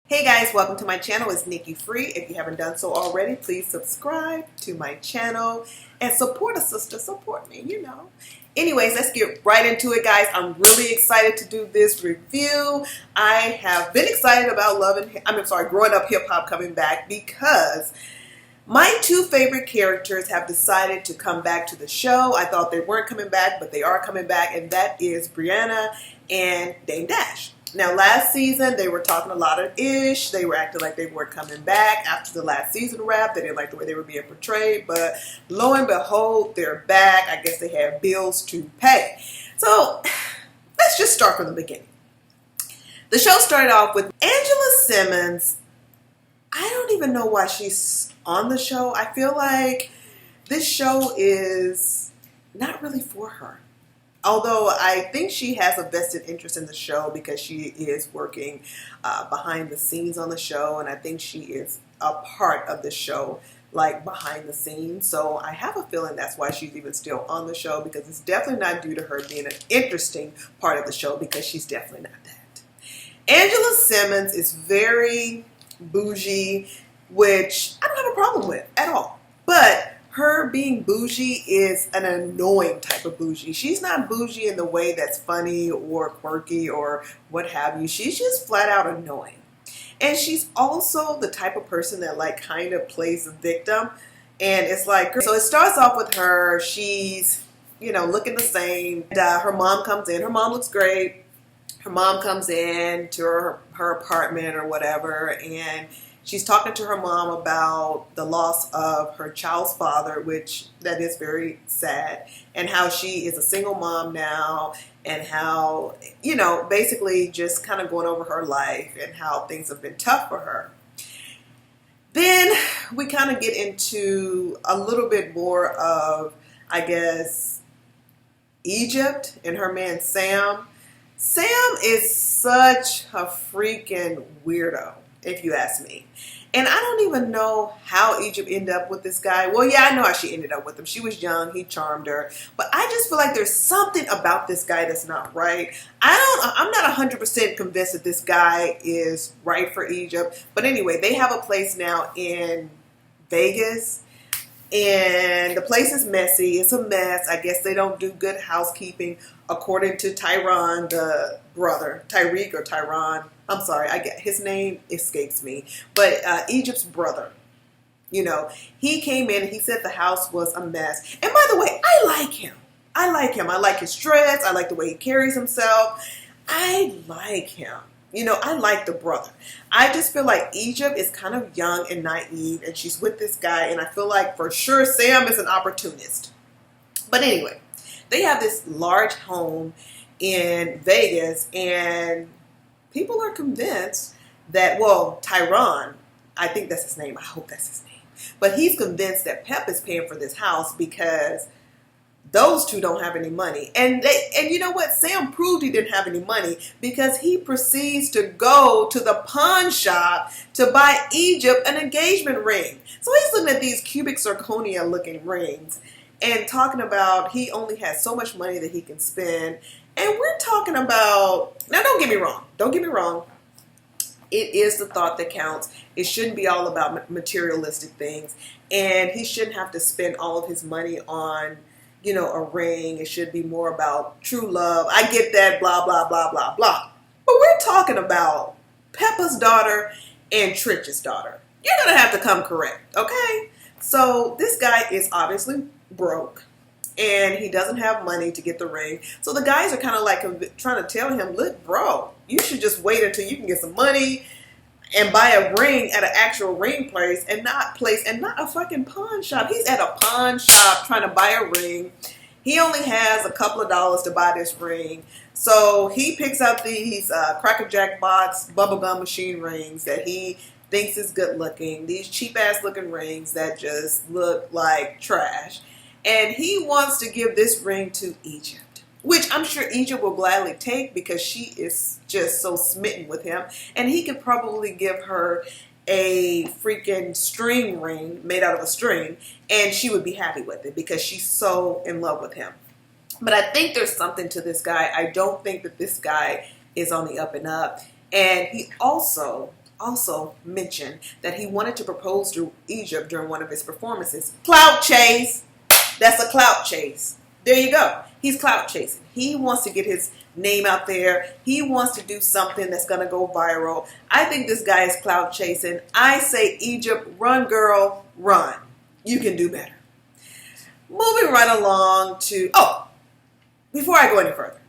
Hey guys, welcome to my channel. It's Nikki Free. If you haven't done so already, please subscribe to my channel and support a sister. Support me, you know. Anyways, let's get right into it, guys. I'm really excited to do this review. I have been excited about growing up hip hop coming back because my two favorite characters have decided to come back to the show. I thought they weren't coming back, but they are coming back, and that is Brianna and Dame Dash. Now, last season, they were talking a lot of ish. They were acting like they weren't coming back after the last season wrap. They didn't like the way they were being portrayed. But lo and behold, they're back. I guess they have bills to pay. So let's just start from the beginning. The show started off with Angela Simmons. I don't even know why she's on the show. I feel like this show is not really for her. Although I think she has a vested interest in the show because she is working behind the scenes on the show, and I think she is a part of the show, like behind the scenes. So I have a feeling that's why she's even still on the show, because it's definitely not due to her being an interesting part of the show, because she's definitely not that. Angela Simmons is very bougie, which I don't have a problem with at all. But her being bougie is an annoying type of bougie. She's not bougie in the way that's funny or quirky or what have you. She's just flat out annoying. And she's also the type of person that like kind of plays the victim. And it's like, so it starts off with her. She's, looking the same. And, her mom comes in. Her mom looks great. Her mom comes in to her apartment or whatever, and she's talking to her mom about the loss of her child's father, which that is very sad, and how she is a single mom now, and how, basically just kind of going over her life and how things have been tough for her. Then we kind of get into a little bit more of, I guess, Egypt and her man Sam. Sam is such a freaking weirdo, if you ask me. And I don't even know how Egypt ended up with this guy. Well, yeah, I know how she ended up with him. She was young. He charmed her. But I just feel like there's something about this guy that's not right. I'm not 100% convinced that this guy is right for Egypt. But anyway, they have a place now in Vegas. And the place is messy. It's a mess. I guess they don't do good housekeeping, according to Tyron, the brother. Tyreek or Tyron. I'm sorry. His name escapes me. But Egypt's brother. He came in and he said the house was a mess. And by the way, I like him. I like his dreads. I like the way he carries himself. I like him. I like the brother. I just feel like Egypt is kind of young and naive, and she's with this guy, and I feel like for sure Sam is an opportunist. But anyway, they have this large home in Vegas, and people are convinced that, Tyron, I think that's his name. I hope that's his name. But he's convinced that Pep is paying for this house because those two don't have any money. And you know what? Sam proved he didn't have any money because he proceeds to go to the pawn shop to buy Egypt an engagement ring. So he's looking at these cubic zirconia looking rings and talking about he only has so much money that he can spend. And we're talking about, now don't get me wrong. It is the thought that counts. It shouldn't be all about materialistic things. And he shouldn't have to spend all of his money on a ring. It should be more about true love. I get that, blah, blah, blah, blah, blah. But we're talking about Peppa's daughter and Tritch's daughter. You're going to have to come correct, okay? So this guy is obviously broke, and he doesn't have money to get the ring. So the guys are kind of like trying to tell him, look, bro, you should just wait until you can get some money and buy a ring at an actual ring place and not a fucking pawn shop. He's at a pawn shop trying to buy a ring. He only has a couple of dollars to buy this ring. So he picks up these Cracker Jack box bubblegum machine rings that he thinks is good looking. These cheap ass looking rings that just look like trash. And he wants to give this ring to Egypt, which I'm sure Egypt will gladly take because she is just so smitten with him. And he could probably give her a freaking string ring made out of a string, and she would be happy with it because she's so in love with him. But I think there's something to this guy. I don't think that this guy is on the up and up. And he also also mentioned that he wanted to propose to Egypt during one of his performances. Clout chase. That's a clout chase. There you go. He's clout chasing. He wants to get his name out there. He wants to do something that's going to go viral. I think this guy is clout chasing. I say, Egypt, run, girl, run. You can do better. Moving right along to, before I go any further,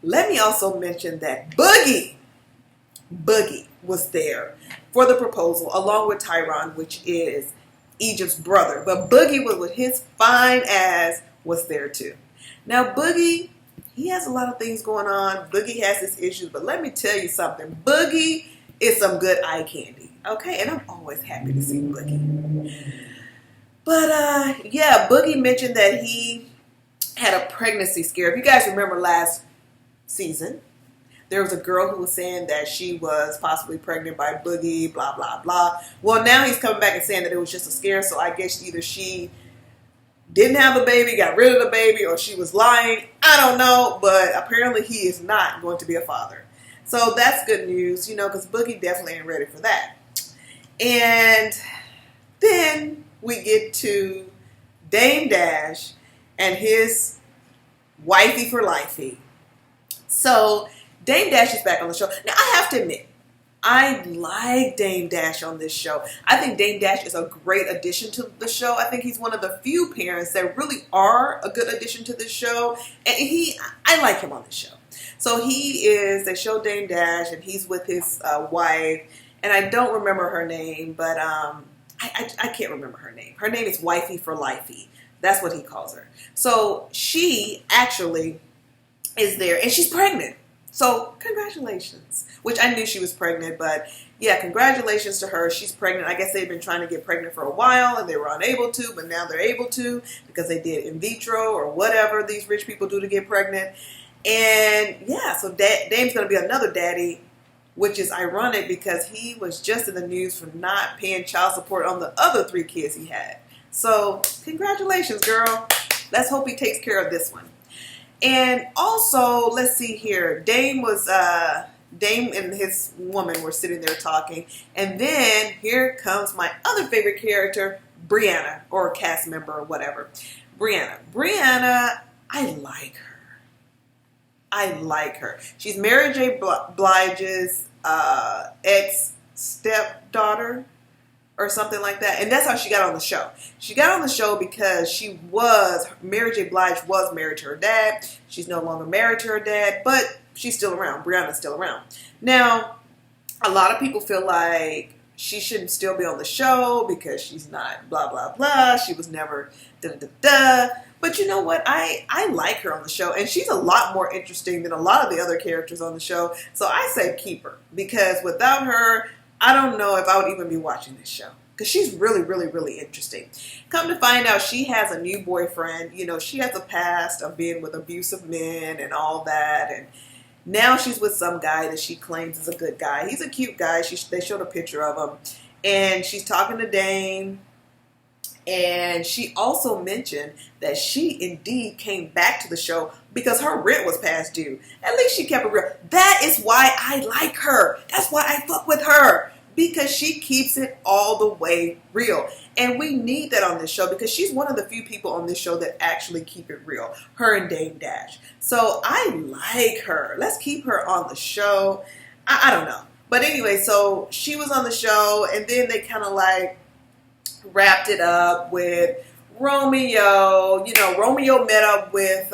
let me also mention that Boogie was there for the proposal along with Tyron, which is Egypt's brother. But Boogie was with his fine ass was there too. Now Boogie, he has a lot of things going on. Boogie has his issues, but let me tell you something. Boogie is some good eye candy. Okay, and I'm always happy to see Boogie. But yeah, Boogie mentioned that he had a pregnancy scare. If you guys remember last season, there was a girl who was saying that she was possibly pregnant by Boogie, blah, blah, blah. Well, now he's coming back and saying that it was just a scare. So I guess either she didn't have the baby, got rid of the baby, or she was lying. I don't know. But apparently he is not going to be a father. So that's good news, because Boogie definitely ain't ready for that. And then we get to Dame Dash and his wifey for lifey. So Dame Dash is back on the show. Now, I have to admit, I like Dame Dash on this show. I think Dame Dash is a great addition to the show. I think he's one of the few parents that really are a good addition to this show. And I like him on this show. So they show Dame Dash, and he's with his wife. And I don't remember her name, but I can't remember her name. Her name is Wifey for Lifey. That's what he calls her. So she actually is there, and she's pregnant. So congratulations, which I knew she was pregnant, but yeah, congratulations to her. She's pregnant. I guess they've been trying to get pregnant for a while, and they were unable to, but now they're able to because they did in vitro or whatever these rich people do to get pregnant. And yeah, so Dame's going to be another daddy, which is ironic because he was just in the news for not paying child support on the other 3 kids he had. So congratulations, girl. Let's hope he takes care of this one. And also, let's see here. Dame and his woman were sitting there talking. And then here comes my other favorite character, Brianna, or cast member or whatever. Brianna, I like her. She's Mary J. Blige's ex-stepdaughter or something like that. And that's how she got on the show. She got on the show because Mary J. Blige was married to her dad. She's no longer married to her dad, but she's still around. Brianna's still around. Now, a lot of people feel like she shouldn't still be on the show because she's not blah, blah, blah. She was never da-da-da-da. But you know what? I like her on the show, and she's a lot more interesting than a lot of the other characters on the show. So I say keep her, because without her, I don't know if I would even be watching this show, because she's really, really, really interesting. Come to find out, she has a new boyfriend. She has a past of being with abusive men and all that, and now she's with some guy that she claims is a good guy. He's a cute guy. They showed a picture of him, and she's talking to Dame. And she also mentioned that she indeed came back to the show because her rent was past due. At least she kept it real. That is why I like her. That's why I fuck with her. Because she keeps it all the way real. And we need that on this show because she's one of the few people on this show that actually keep it real. Her and Dame Dash. So I like her. Let's keep her on the show. I don't know. But anyway, so she was on the show, and then they kind of like wrapped it up with Romeo. Romeo met up with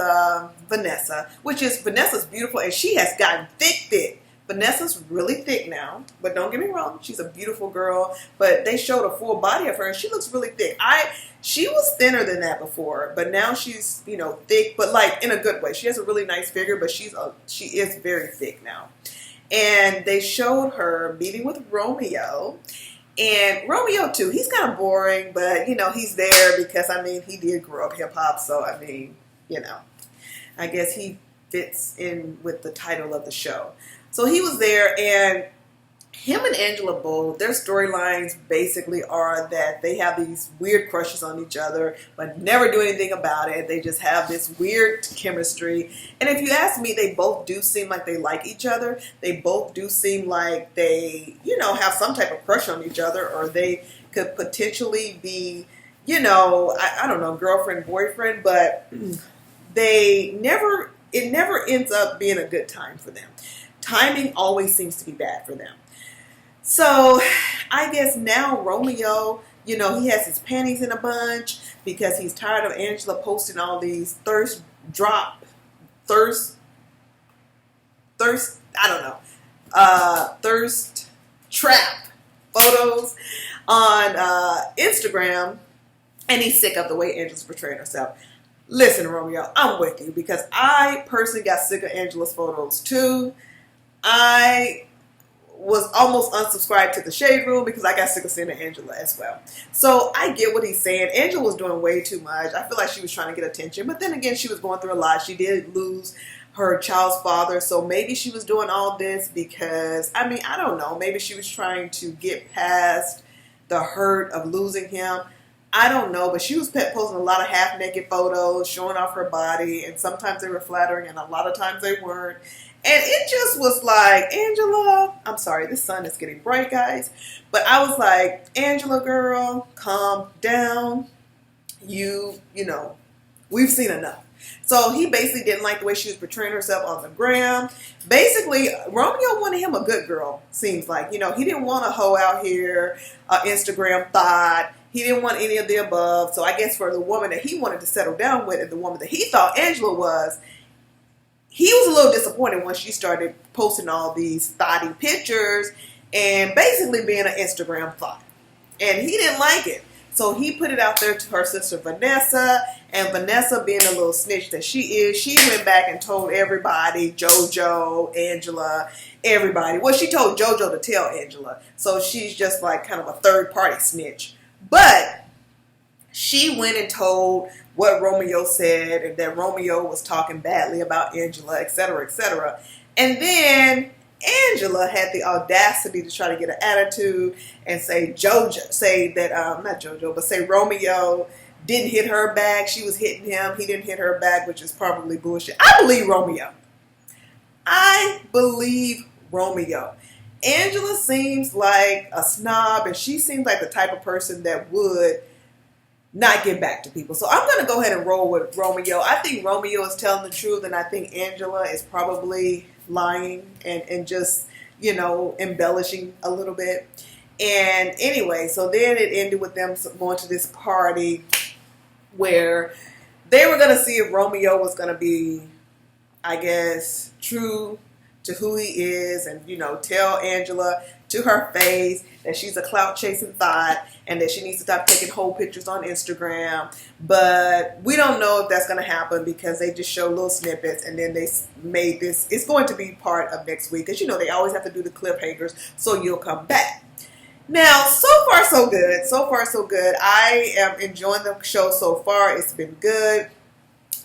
Vanessa, Vanessa's beautiful, and she has gotten thick. Vanessa's really thick now, but don't get me wrong, she's a beautiful girl, but they showed a full body of her, and she looks really thick. She was thinner than that before, but now she's, thick, but like in a good way. She has a really nice figure, but she is very thick now. And they showed her meeting with Romeo. And Romeo, too, he's kind of boring, but, he's there because, he did grow up hip-hop. So, I guess he fits in with the title of the show. So he was there, and him and Angela both, their storylines basically are that they have these weird crushes on each other, but never do anything about it. They just have this weird chemistry. And if you ask me, they both do seem like they like each other. They both do seem like they, have some type of crush on each other, or they could potentially be, I don't know, girlfriend, boyfriend, but it never ends up being a good time for them. Timing always seems to be bad for them. So I guess now Romeo, he has his panties in a bunch because he's tired of Angela posting all these thirst trap photos on Instagram, and he's sick of the way Angela's portraying herself. Listen, Romeo, I'm with you because I personally got sick of Angela's photos too. I was almost unsubscribed to the Shade Room because I got sick of seeing Angela as well. So I get what he's saying. Angela was doing way too much. I feel like she was trying to get attention, but then again, she was going through a lot. She did lose her child's father, so maybe she was doing all this because, I don't know, maybe she was trying to get past the hurt of losing him. I don't know, but she was posting a lot of half-naked photos, showing off her body, and sometimes they were flattering, and a lot of times they weren't. And it just was like, Angela, I'm sorry, this sun is getting bright, guys. But I was like, Angela, girl, calm down. We've seen enough. So he basically didn't like the way she was portraying herself on the gram. Basically, Romeo wanted him a good girl, seems like. He didn't want a hoe out here, Instagram thought. He didn't want any of the above. So I guess for the woman that he wanted to settle down with and the woman that he thought Angela was, he was a little disappointed when she started posting all these thotty pictures and basically being an Instagram thought. And he didn't like it. So he put it out there to her sister Vanessa, and Vanessa, being a little snitch that she is, she went back and told everybody, JoJo, Angela, everybody. Well, she told JoJo to tell Angela. So she's just like kind of a third party snitch. But she went and told what Romeo said, and that Romeo was talking badly about Angela, etc., etc. And then Angela had the audacity to try to get an attitude and say say Romeo didn't hit her back. She was hitting him. He didn't hit her back, which is probably bullshit. I believe Romeo. Angela seems like a snob, and she seems like the type of person that would not get back to people. So I'm going to go ahead and roll with Romeo. I think Romeo is telling the truth, and I think Angela is probably lying and just, embellishing a little bit. And anyway, so then it ended with them going to this party where they were going to see if Romeo was going to be, I guess, true to who he is and, tell Angela to her face that she's a clout-chasing thought and that she needs to stop taking whole pictures on Instagram. But we don't know if that's going to happen because they just show little snippets, and then they made this. It's going to be part of next week because, they always have to do the cliffhangers so you'll come back. Now, so far, so good. So far, so good. I am enjoying the show so far. It's been good.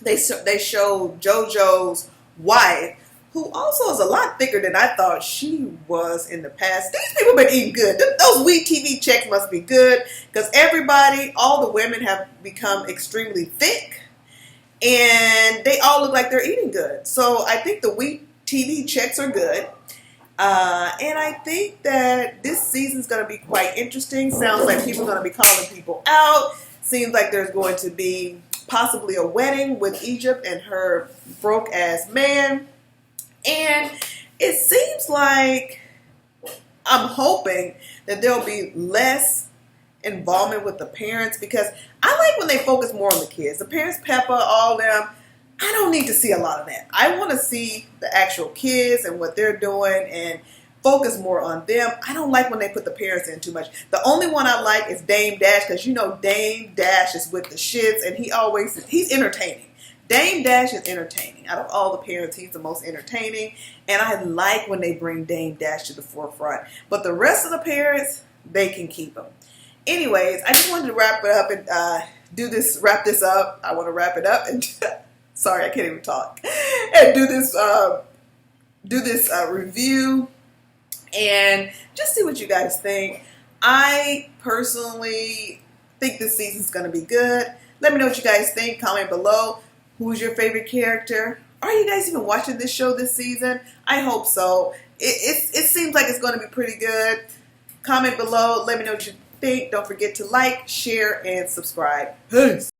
They showed JoJo's wife, who also is a lot thicker than I thought she was in the past. These people been eating good. Those Wii TV checks must be good because all the women have become extremely thick, and they all look like they're eating good. So I think the Wii TV checks are good. And I think that this season's going to be quite interesting. Sounds like people are going to be calling people out. Seems like there's going to be possibly a wedding with Egypt and her broke-ass man. And it seems like I'm hoping that there'll be less involvement with the parents, because I like when they focus more on the kids. The parents, Peppa, all them, I don't need to see a lot of that. I want to see the actual kids and what they're doing and focus more on them. I don't like when they put the parents in too much. The only one I like is Dame Dash, because Dame Dash is with the shits and he's entertaining. Dame Dash is entertaining. Out of all the parents, he's the most entertaining. And I like when they bring Dame Dash to the forefront. But the rest of the parents, they can keep them. Anyways, I just wanted to wrap it up and wrap this up. I want to wrap it up and sorry, I can't even talk. And do this review and just see what you guys think. I personally think this season's going to be good. Let me know what you guys think. Comment below. Who's your favorite character? Are you guys even watching this show this season? I hope so. It seems like it's going to be pretty good. Comment below. Let me know what you think. Don't forget to like, share, and subscribe. Peace.